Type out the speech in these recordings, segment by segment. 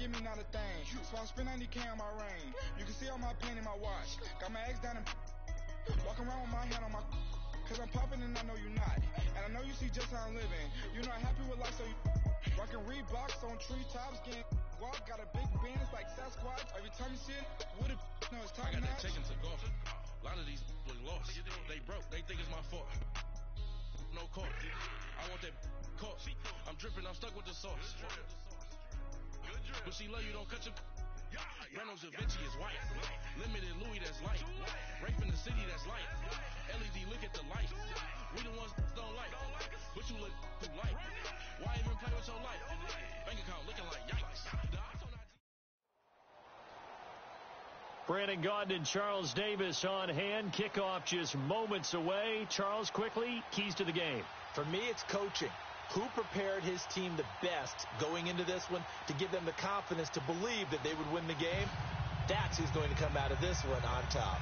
give me not a thing. So I spend 90K on my ring. You can see all my pain in my watch. Got my ex down and walking around with my hand on my. Cause I'm popping and I know you're not. And I know you see just how I'm living. You're not happy with life, so you rocking Reeboks on treetops, getting guap. Got a big band, it's like Sasquatch. Every time you see it, with it, no, it's time. I got that taken to golf. A lot of these was lost. They broke. They think it's my fault. No court. I want that court. I'm dripping. I'm stuck with the sauce. But she love you. Don't cut your. Reynolds Da Vinci is white. Limited Louis, that's light. Rape in the city, that's light. LED, look at the light. We the ones don't like. But you look through light. Why even play with your life? Bank account looking like yikes. Brandon Gaudin and Charles Davis on hand. Kickoff just moments away. Charles, quickly, keys to the game. For me, it's coaching. Who prepared his team the best going into this one to give them the confidence to believe that they would win the game? That's who's going to come out of this one on top.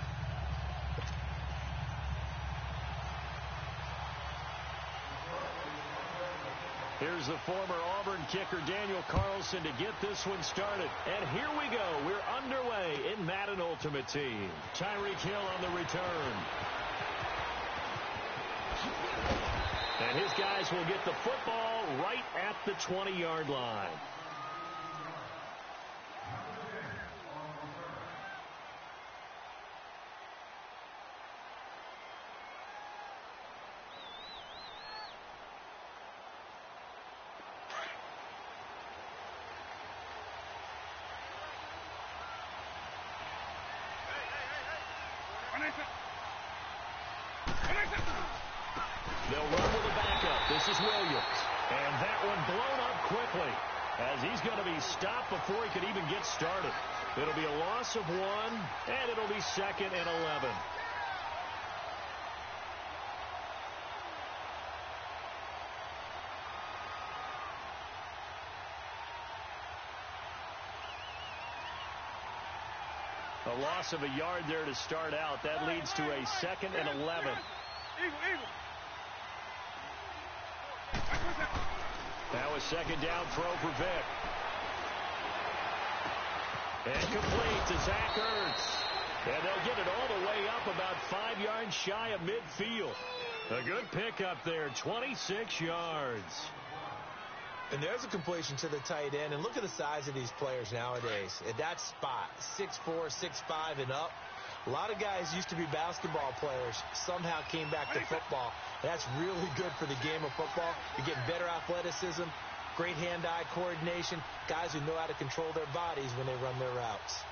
Here's the former Auburn kicker Daniel Carlson to get this one started. And here we go. We're underway in Madden Ultimate Team. Tyreek Hill on the return. And his guys will get the football right at the 20-yard line. They'll run with a backup. This is Williams. And that one blown up quickly as he's going to be stopped before he could even get started. It'll be a loss of 1, and it'll be 2nd and 11. A loss of a yard there to start out. That leads to a 2nd and 11. Now a second down throw for Vick. And complete to Zach Ertz. And they'll get it all the way up about 5 yards shy of midfield. A good pickup there, 26 yards. And there's a completion to the tight end. And look at the size of these players nowadays. At that spot, 6'4", 6'5", and up. A lot of guys used to be basketball players, somehow came back to football. That's really good for the game of football. You're getting better athleticism, great hand-eye coordination, guys who know how to control their bodies when they run their routes.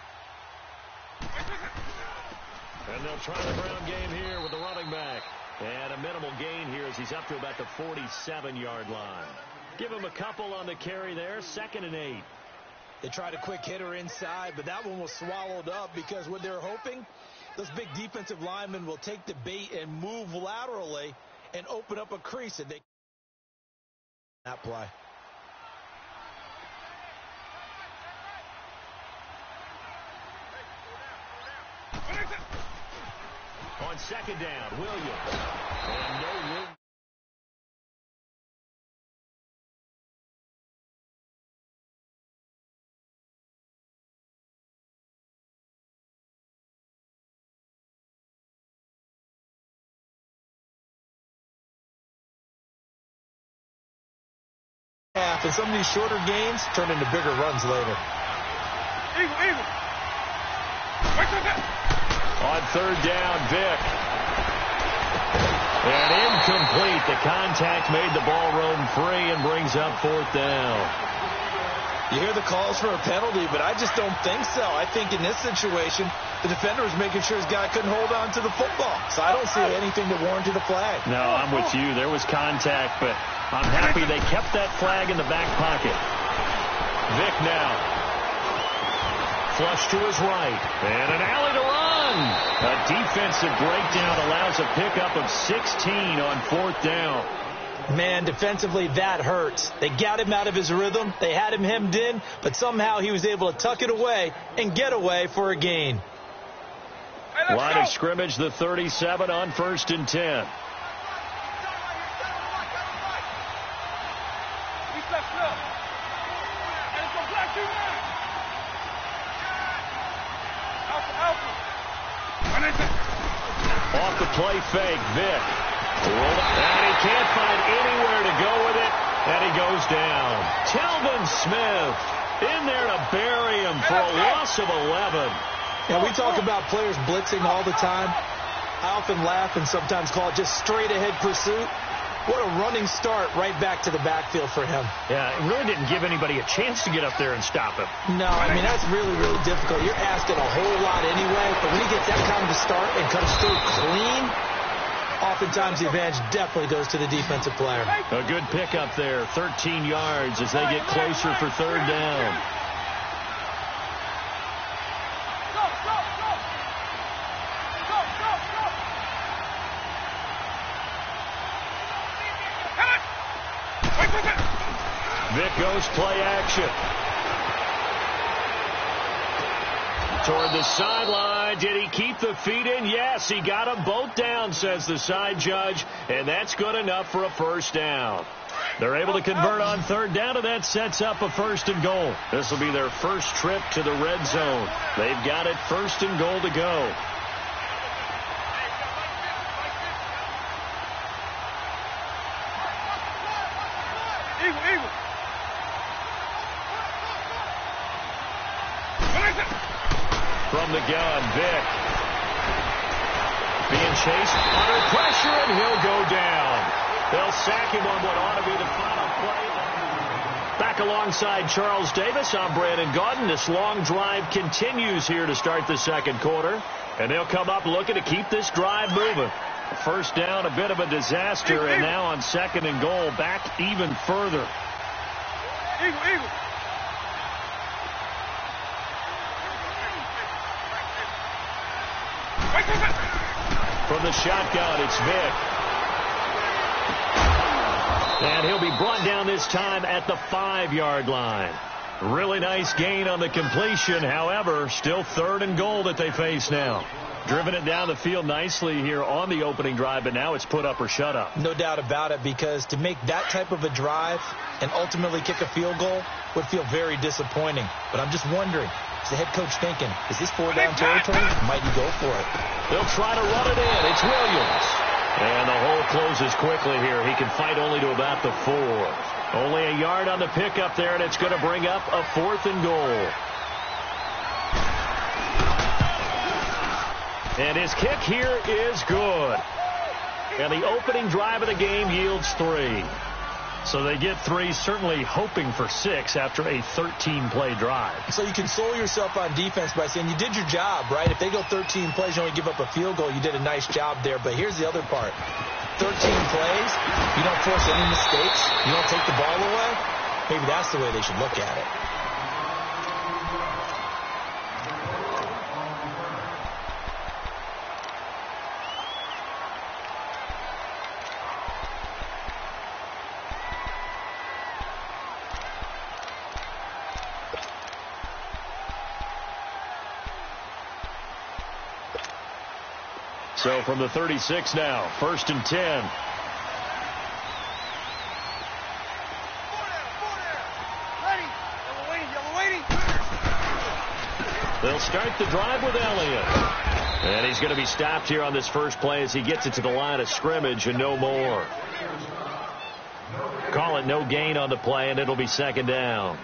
And they'll try the ground game here with the running back. And a minimal gain here as he's up to about the 47-yard line. Give him a couple on the carry there, 2nd and 8. They tried a quick hitter inside, but that one was swallowed up because what they're hoping, those big defensive linemen will take the bait and move laterally and open up a crease. And they that play. On 2nd down, Williams. And no room. And some of these shorter gains turn into bigger runs later. On 3rd down, Vick. And incomplete. The contact made the ball roam free and brings up 4th down. You hear the calls for a penalty, but I just don't think so. I think in this situation, the defender was making sure his guy couldn't hold on to the football. So I don't see anything that warranted a flag. No, I'm with you. There was contact, but I'm happy they kept that flag in the back pocket. Vick now. Flush to his right. And an alley to run. A defensive breakdown allows a pickup of 16 on 4th down. Man, defensively, that hurts. They got him out of his rhythm. They had him hemmed in, but somehow he was able to tuck it away and get away for a gain. Line of scrimmage, the 37 on 1st and 10. the play fake. Vick. And he can't find anywhere to go with it. And he goes down. Telvin Smith in there to bury him for a loss of 11. Yeah, we talk about players blitzing all the time. I often laugh and sometimes call it just straight-ahead pursuit. What a running start right back to the backfield for him. Yeah, it really didn't give anybody a chance to get up there and stop him. No, I mean, that's really, really difficult. You're asking a whole lot anyway, but when he gets that kind of a start and comes through clean, oftentimes the advantage definitely goes to the defensive player. A good pickup there, 13 yards as they get closer for third down. Vick goes play action. Toward the sideline. Did he keep the feet in? Yes, he got them both down, says the side judge, and that's good enough for a first down. They're able to convert on third down, and that sets up a first and goal. This will be their first trip to the red zone. They've got it first and goal to go. From the gun, Vick. Being chased under pressure, and he'll go down. They'll sack him on what ought to be the final play. Back alongside Charles Davis, I'm Brandon Gaudin. This long drive continues here to start the second quarter. And they'll come up looking to keep this drive moving. First down, a bit of a disaster, and now on second and goal, back even further. Eagle. From the shotgun, it's Vick. And he'll be brought down this time at the 5-yard line. Really nice gain on the completion. However, still third and goal that they face now. Driven it down the field nicely here on the opening drive, but now it's put up or shut up. No doubt about it, because to make that type of a drive and ultimately kick a field goal would feel very disappointing. But I'm just wondering, is the head coach thinking, is this 4-down territory? Might he go for it? They'll try to run it in. It's Williams. And the hole closes quickly here. He can fight only to about the 4. Only a yard on the pickup there, and it's going to bring up a 4th and goal. And his kick here is good. And the opening drive of the game yields 3. So they get 3, certainly hoping for 6 after a 13-play drive. So you console yourself on defense by saying you did your job, right? If they go 13 plays, you only give up a field goal, you did a nice job there. But here's the other part. 13 plays, you don't force any mistakes, you don't take the ball away. Maybe that's the way they should look at it. So from the 36 now, 1st and 10. They'll start the drive with Elliott. And he's going to be stopped here on this first play as he gets it to the line of scrimmage and no more. Call it no gain on the play, and it'll be second down.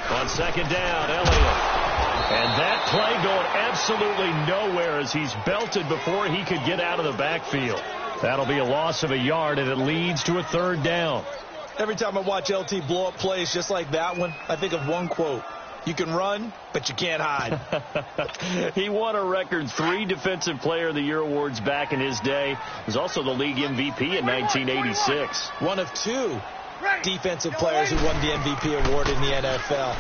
On second down, Elliott. And that play going absolutely nowhere as he's belted before he could get out of the backfield. That'll be a loss of a yard, and it leads to a 3rd down. Every time I watch LT blow up plays just like that one, I think of one quote. You can run, but you can't hide. He won a record 3 Defensive Player of the Year awards back in his day. He was also the league MVP in 1986. One of 2 defensive players who won the MVP award in the NFL.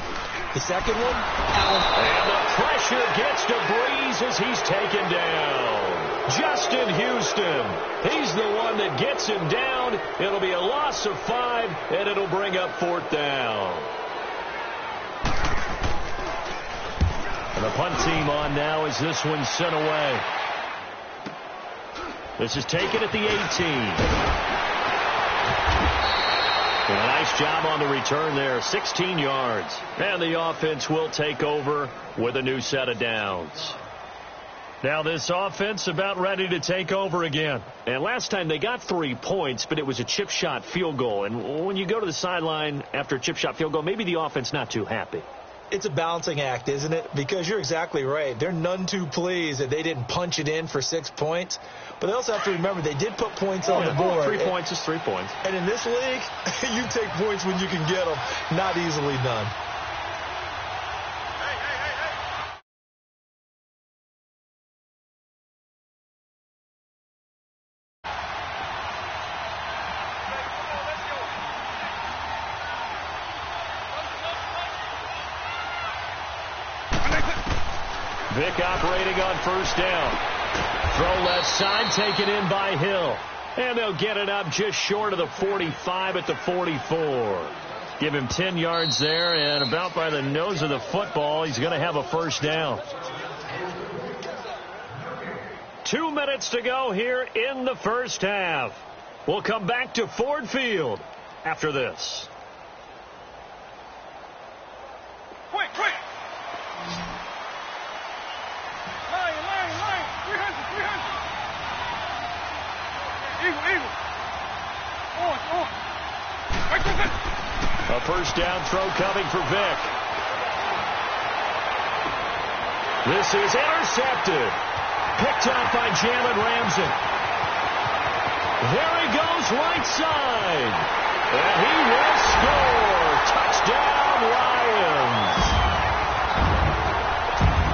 The second one, Allen. And the pressure gets to Breeze as he's taken down. Justin Houston. He's the one that gets him down. It'll be a loss of 5, and it'll bring up 4th down. And the punt team on now as this one's sent away. This is taken at the 18. And a nice job on the return there, 16 yards. And the offense will take over with a new set of downs. Now this offense about ready to take over again. And last time they got 3 points, but it was a chip shot field goal. And when you go to the sideline after a chip shot field goal, maybe the offense not too happy. It's a balancing act, isn't it? Because you're exactly right. They're none too pleased that they didn't punch it in for 6 points. But they also have to remember they did put points on the board. 3 points is 3 points. And in this league, you take points when you can get them. Not easily done. Vick operating on first down. Throw left side, taken in by Hill. And they'll get it up just short of the 45 at the 44. Give him 10 yards there, and about by the nose of the football, he's going to have a first down. 2 minutes to go here in the first half. We'll come back to Ford Field after this. Quick! Line, 300. Eagle. On. A first down throw coming for Vick. This is intercepted. Picked up by Jalen Ramsey. There he goes right side. And he will score. Touchdown, Lions.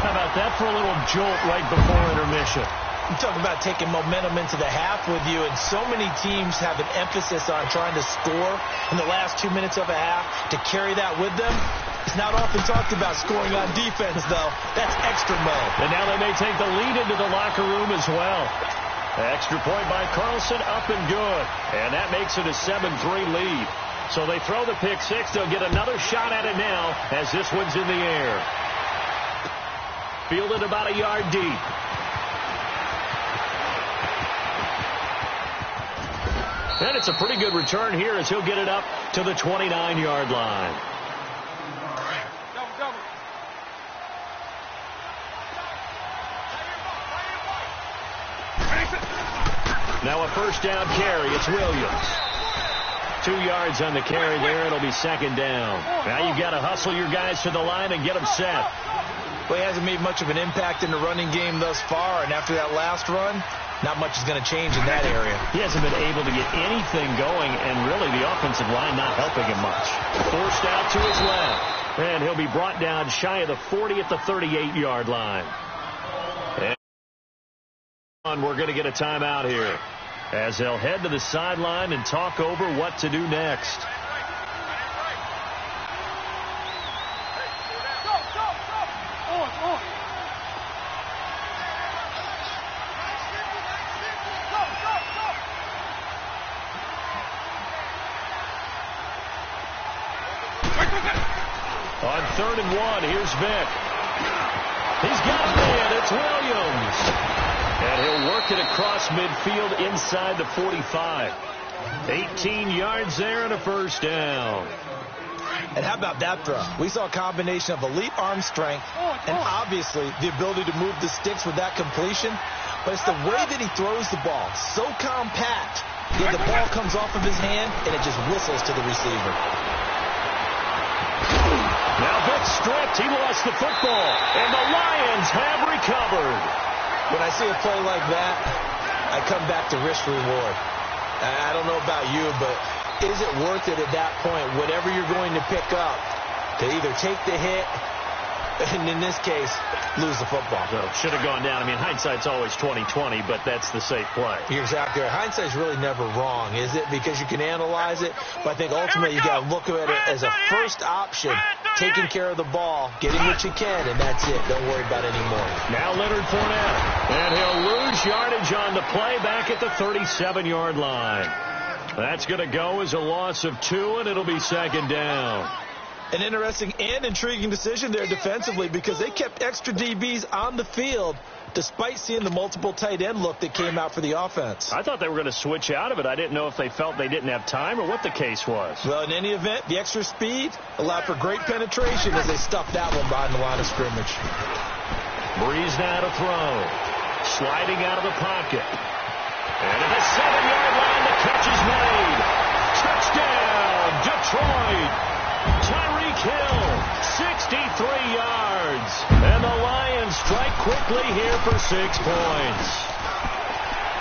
How about that for a little jolt right before intermission? You talk about taking momentum into the half with you, and so many teams have an emphasis on trying to score in the last 2 minutes of a half. To carry that with them, it's not often talked about scoring on defense, though. That's extra mode. And now they may take the lead into the locker room as well. Extra point by Carlson, up and good. And that makes it a 7-3 lead. So they throw the pick six. They'll get another shot at it now as this one's in the air. Fielded about a yard deep. And it's a pretty good return here as he'll get it up to the 29-yard line. Double. Now a first down carry. It's Williams. 2 yards on the carry there. It'll be second down. Now you've got to hustle your guys to the line and get them set. Well, he hasn't made much of an impact in the running game thus far, and after that last run, not much is going to change in that area. He hasn't been able to get anything going, and really the offensive line not helping him much. Forced out to his left, and he'll be brought down shy of the 40 at the 38-yard line. And we're going to get a timeout here as they'll head to the sideline and talk over what to do next. On 3rd and 1, here's Vick. He's got a man. It's Williams. And he'll work it across midfield inside the 45. 18 yards there and a first down. And how about that throw? We saw a combination of elite arm strength and obviously the ability to move the sticks with that completion. But it's the way that he throws the ball. So compact. Yet the ball comes off of his hand and it just whistles to the receiver. Now Vick stripped. He lost the football. And the Lions have recovered. When I see a play like that, I come back to risk reward. I don't know about you, but is it worth it at that point, whatever you're going to pick up, to either take the hit, and in this case, lose the football? So should have gone down. I mean, hindsight's always 20/20, but that's the safe play. You're exactly right. Hindsight's really never wrong, is it? Because you can analyze it, but I think ultimately you got to look at it as a first option, taking care of the ball, getting what you can, and that's it. Don't worry about any more. Now Leonard Fournette, and he'll lose yardage on the play back at the 37-yard line. That's going to go as a loss of 2, and it'll be second down. An interesting and intriguing decision there defensively because they kept extra DBs on the field despite seeing the multiple tight end look that came out for the offense. I thought they were going to switch out of it. I didn't know if they felt they didn't have time or what the case was. Well, in any event, the extra speed allowed for great penetration as they stuffed that one behind the line of scrimmage. Breeze now to throw. Sliding out of the pocket. And at the 7-yard line, the catch is made. Touchdown, Detroit. Tyreek Hill, 63 yards. And the Lions strike quickly here for 6 points.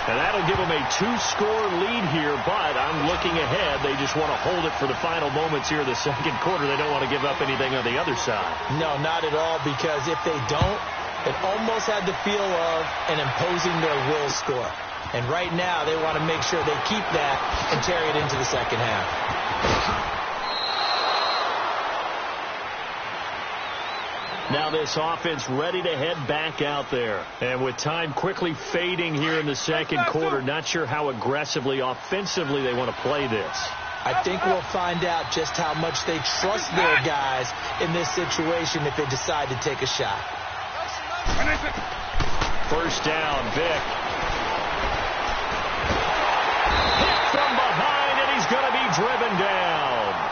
And that'll give them a 2-score lead here, but I'm looking ahead. They just want to hold it for the final moments here of the second quarter. They don't want to give up anything on the other side. No, not at all, because if they don't, it almost had the feel of an imposing their will score. And right now, they want to make sure they keep that and carry it into the second half. Now this offense ready to head back out there. And with time quickly fading here in the second quarter, not sure how aggressively, offensively they want to play this. I think we'll find out just how much they trust their guys in this situation if they decide to take a shot. First down, Vick. Hit from behind, and he's going to be driven down.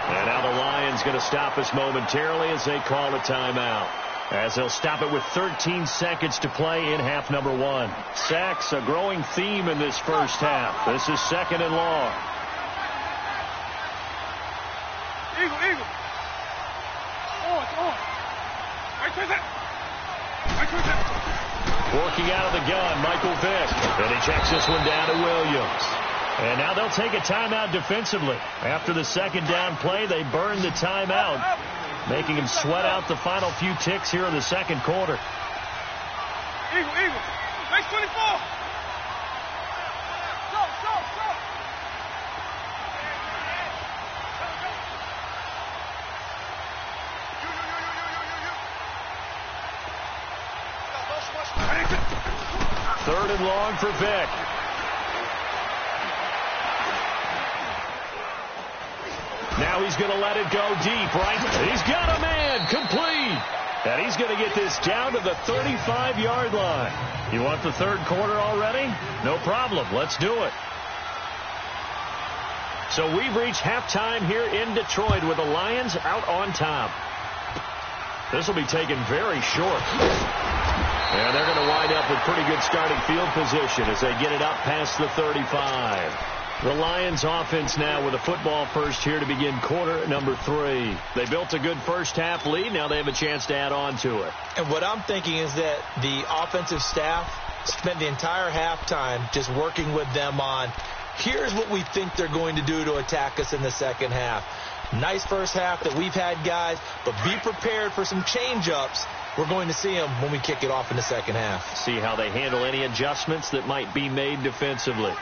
And now the Lions going to stop us momentarily as they call a timeout. As they'll stop it with 13 seconds to play in half number 1. Sacks, a growing theme in this first half. This is second and long. Eagle. On. Right towards that. Working out of the gun, Michael Vick. And he checks this one down to Williams. And now they'll take a timeout defensively. After the second down play, they burn the timeout, making him sweat out the final few ticks here in the second quarter. Eagle. Next 24. Go. Third and long for Vick. Now he's going to let it go deep, right? He's got a man, complete. And he's going to get this down to the 35-yard line. You want the third quarter already? No problem. Let's do it. So we've reached halftime here in Detroit with the Lions out on top. This will be taken very short. And they're going to wind up with pretty good starting field position as they get it up past the 35. The Lions offense now with a football first here to begin quarter number 3. They built a good first half lead. Now they have a chance to add on to it. And what I'm thinking is that the offensive staff spent the entire halftime just working with them on, here's what we think they're going to do to attack us in the second half. Nice first half that we've had, guys, but be prepared for some change-ups. We're going to see them when we kick it off in the second half. See how they handle any adjustments that might be made defensively.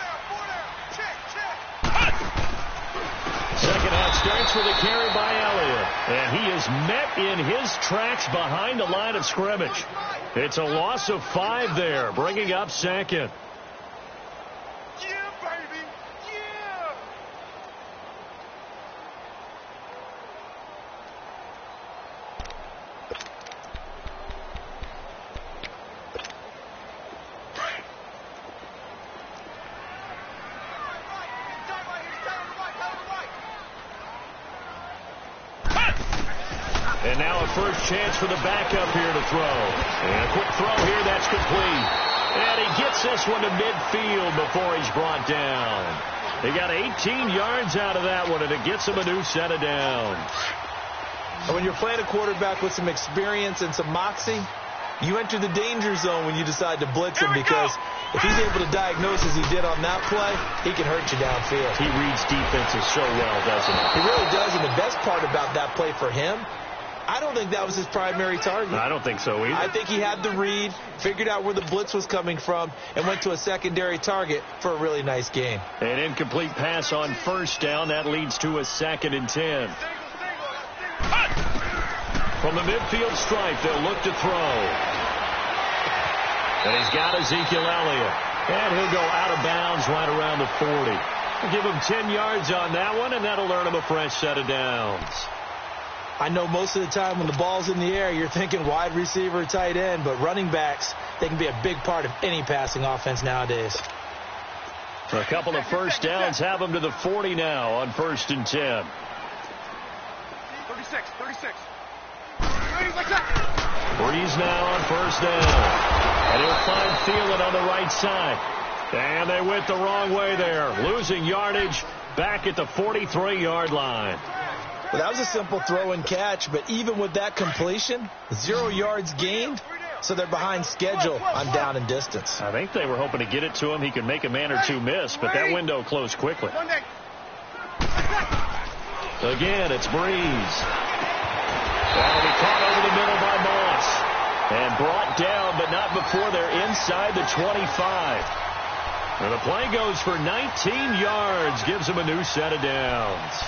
Second half starts with a carry by Elliott. And he is met in his tracks behind the line of scrimmage. It's a loss of 5 there, bringing up second. And now a first chance for the backup here to throw. And a quick throw here, that's complete. And he gets this one to midfield before he's brought down. They got 18 yards out of that one, and it gets him a new set of downs. And when you're playing a quarterback with some experience and some moxie, you enter the danger zone when you decide to blitz him, because if he's able to diagnose as he did on that play, he can hurt you downfield. He reads defenses so well, doesn't he? He really does, and the best part about that play for him, I don't think that was his primary target. I don't think so either. I think he had the read, figured out where the blitz was coming from, and went to a secondary target for a really nice gain. An incomplete pass on first down. That leads to a 2nd and 10. From the midfield stripe, they'll look to throw. And he's got Ezekiel Elliott. And he'll go out of bounds right around the 40. We'll give him 10 yards on that one, and that'll earn him a fresh set of downs. I know most of the time when the ball's in the air, you're thinking wide receiver, tight end, but running backs, they can be a big part of any passing offense nowadays. A couple of first downs have them to the 40 now on 1st and 10. 36. Breeze now on 1st down. And he'll find Thielen on the right side. And they went the wrong way there. Losing yardage back at the 43-yard line. Well, that was a simple throw and catch, but even with that completion, 0 yards gained, so they're behind schedule on down and distance. I think they were hoping to get it to him. He could make a man or two miss, but that window closed quickly. Again, it's Breeze. That'll be caught over the middle by Moss. And brought down, but not before they're inside the 25. And the play goes for 19 yards, gives him a new set of downs.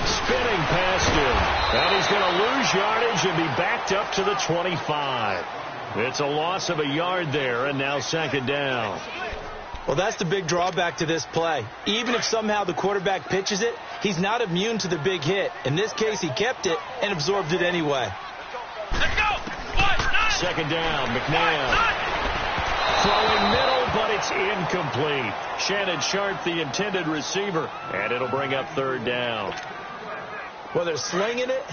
Spinning past him. And he's going to lose yardage and be backed up to the 25. It's a loss of a yard there, and now 2nd down. Well, that's the big drawback to this play. Even if somehow the quarterback pitches it, he's not immune to the big hit. In this case, he kept it and absorbed it anyway. Let's go. 2nd down, McNabb. Throwing middle, but it's incomplete. Shannon Sharp, the intended receiver, and it'll bring up 3rd down. Well, they're slinging it,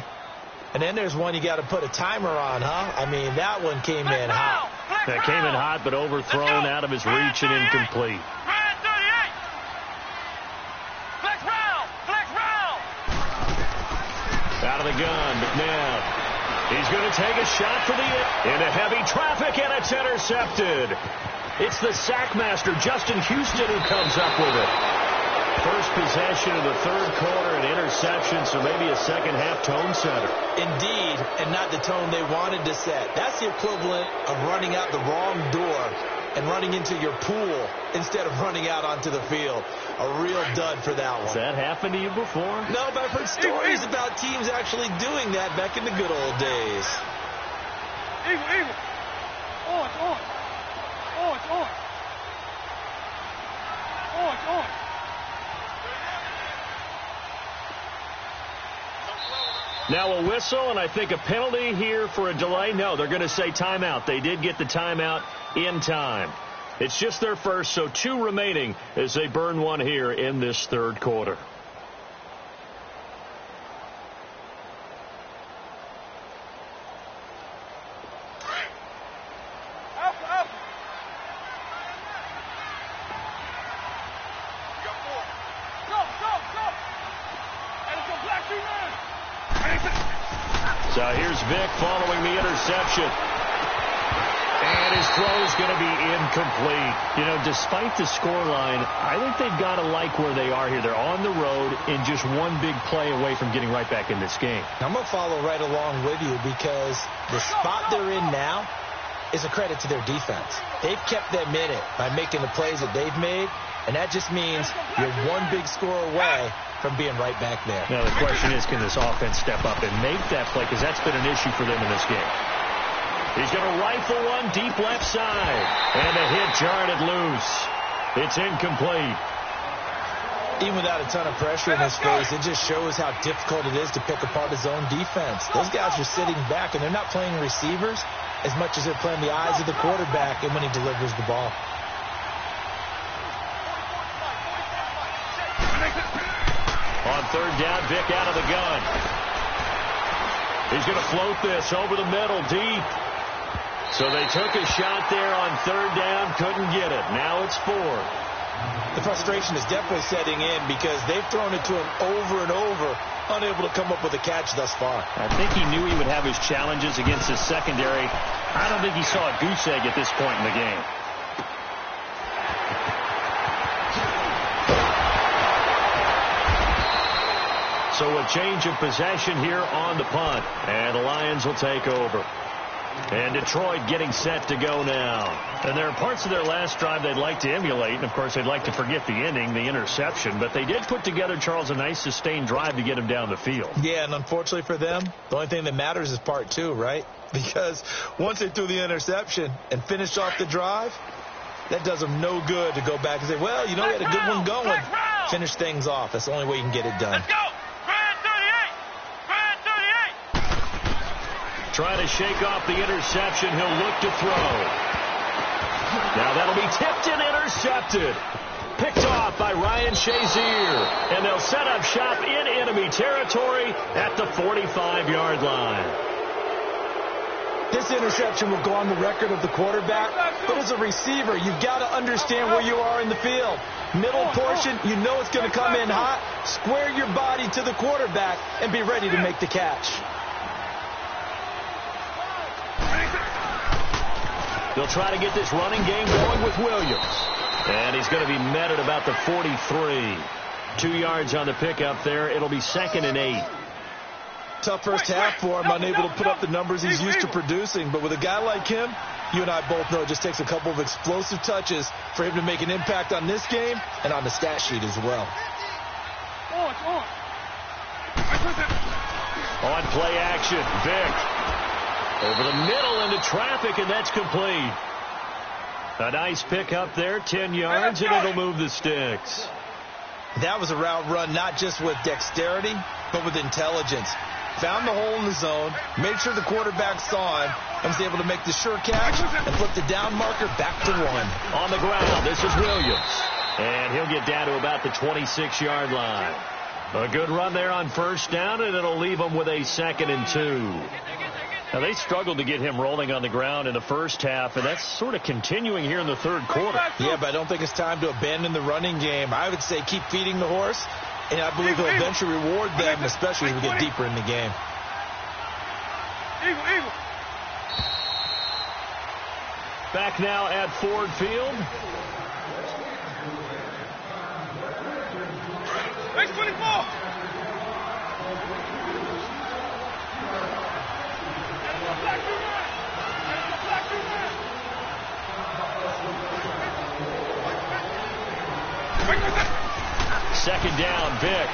and then there's one you got to put a timer on, huh? I mean, that one came in hot. That came in hot, but overthrown out of his reach and incomplete. Out of the gun, McNabb. He's going to take a shot for the into heavy traffic, and it's intercepted. It's the sackmaster, Justin Houston, who comes up with it. First possession of the 3rd quarter, an interception, so maybe a second-half tone setter. Indeed, and not the tone they wanted to set. That's the equivalent of running out the wrong door and running into your pool instead of running out onto the field. A real dud for that one. Has that happened to you before? No, but I've heard stories about teams actually doing that back in the good old days. Eagle. Oh, it's on. Now a whistle, and I think a penalty here for a delay. No, they're going to say timeout. They did get the timeout in time. It's just their first, so 2 remaining as they burn one here in this 3rd quarter. So here's Vic following the interception. And his throw is going to be incomplete. You know, despite the scoreline, I think they've got to like where they are here. They're on the road and just one big play away from getting right back in this game. I'm going to follow right along with you because the spot they're in now is a credit to their defense. They've kept them in it by making the plays that they've made, and that just means you're one big score away from being right back there. Now the question is, can this offense step up and make that play? Because that's been an issue for them in this game. He's going to rifle one deep left side. And the hit jarred it loose. It's incomplete. Even without a ton of pressure in his face, it just shows how difficult it is to pick apart his own defense. Those guys are sitting back, and they're not playing receivers as much as they're playing the eyes of the quarterback and when he delivers the ball. On 3rd down, Vic out of the gun. He's going to float this over the middle, deep. So they took a shot there on 3rd down, couldn't get it. Now it's 4. The frustration is definitely setting in because they've thrown it to him over and over, unable to come up with a catch thus far. I think he knew he would have his challenges against his secondary. I don't think he saw a goose egg at this point in the game. So a change of possession here on the punt, and the Lions will take over. And Detroit getting set to go now. And there are parts of their last drive they'd like to emulate. And, of course, they'd like to forget the ending, the interception. But they did put together, Charles, a nice sustained drive to get him down the field. Yeah, and unfortunately for them, the only thing that matters is part two, right? Because once they threw the interception and finished off the drive, that does them no good to go back and say, well, you know, we had a good one going. Finish things off. That's the only way you can get it done. Let's go! Trying to shake off the interception. He'll look to throw. Now that'll be tipped and intercepted. Picked off by Ryan Shazier. And they'll set up shop in enemy territory at the 45-yard line. This interception will go on the record of the quarterback, but as a receiver, you've got to understand where you are in the field. Middle portion, you know it's going to come in hot. Square your body to the quarterback and be ready to make the catch. They'll try to get this running game going with Williams. And he's going to be met at about the 43. 2 yards on the pickup there. It'll be 2nd and 8. Tough first half for him, unable to put up the numbers he's used to producing. But with a guy like him, you and I both know it just takes a couple of explosive touches for him to make an impact on this game and on the stat sheet as well. On play action, Vic. Over the middle into traffic, and that's complete. A nice pick up there, 10 yards, and it'll move the sticks. That was a route run not just with dexterity, but with intelligence. Found the hole in the zone, made sure the quarterback saw him, and was able to make the sure catch and flip the down marker back to 1. On the ground, this is Williams. And he'll get down to about the 26-yard line. A good run there on first down, and it'll leave him with a 2nd and 2. Now, they struggled to get him rolling on the ground in the first half, and that's sort of continuing here in the third quarter. Yeah, but I don't think it's time to abandon the running game. I would say keep feeding the horse, and I believe he'll eventually reward them, especially as we get deeper in the game. Back now at Ford Field. Next 24. Second down, Vic.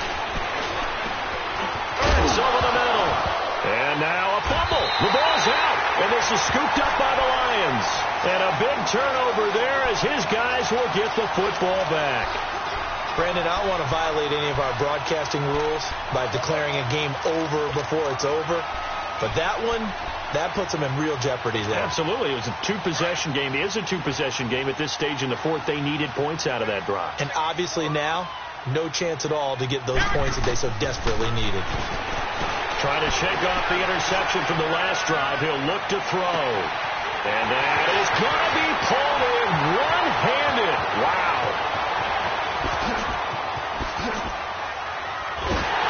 It's over the middle. And now a fumble. The ball's out. And this is scooped up by the Lions. And a big turnover there as his guys will get the football back. Brandon, I don't want to violate any of our broadcasting rules by declaring a game over before it's over. But that one, that puts them in real jeopardy there. Absolutely. It was a two-possession game. It is a two-possession game at this stage in the fourth. They needed points out of that drive. And obviously now, no chance at all to get those points that they so desperately needed. Trying to shake off the interception from the last drive. He'll look to throw. And that is going to be pulled in one-handed. Wow.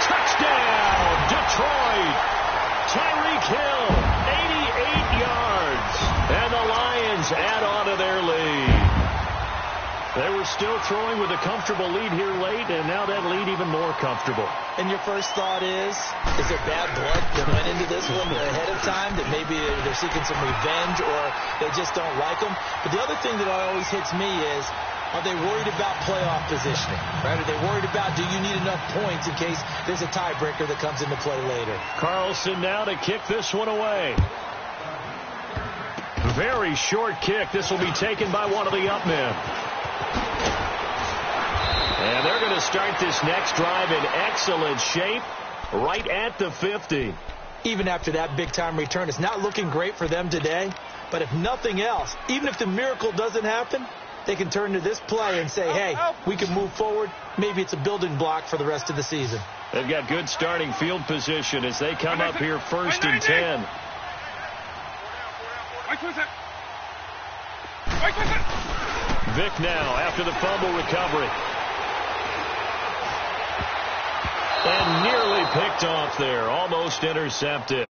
Touchdown, Detroit. Tyreek Hill, 88 yards. And the Lions add on to their lead. They were still throwing with a comfortable lead here late, and now that lead even more comfortable. And your first thought is there bad blood that went into this one ahead of time, that maybe they're seeking some revenge or they just don't like them? But the other thing that always hits me is, are they worried about playoff positioning? Right? Are they worried about, do you need enough points in case there's a tiebreaker that comes into play later? Carlson now to kick this one away. Very short kick. This will be taken by one of the up men. And they're going to start this next drive in excellent shape right at the 50. Even after that big-time return, it's not looking great for them today. But if nothing else, even if the miracle doesn't happen, they can turn to this play and say, hey, we can move forward. Maybe it's a building block for the rest of the season. They've got good starting field position as they come up here 1st and 10. Vic now after the fumble recovery. And nearly picked off there, almost intercepted.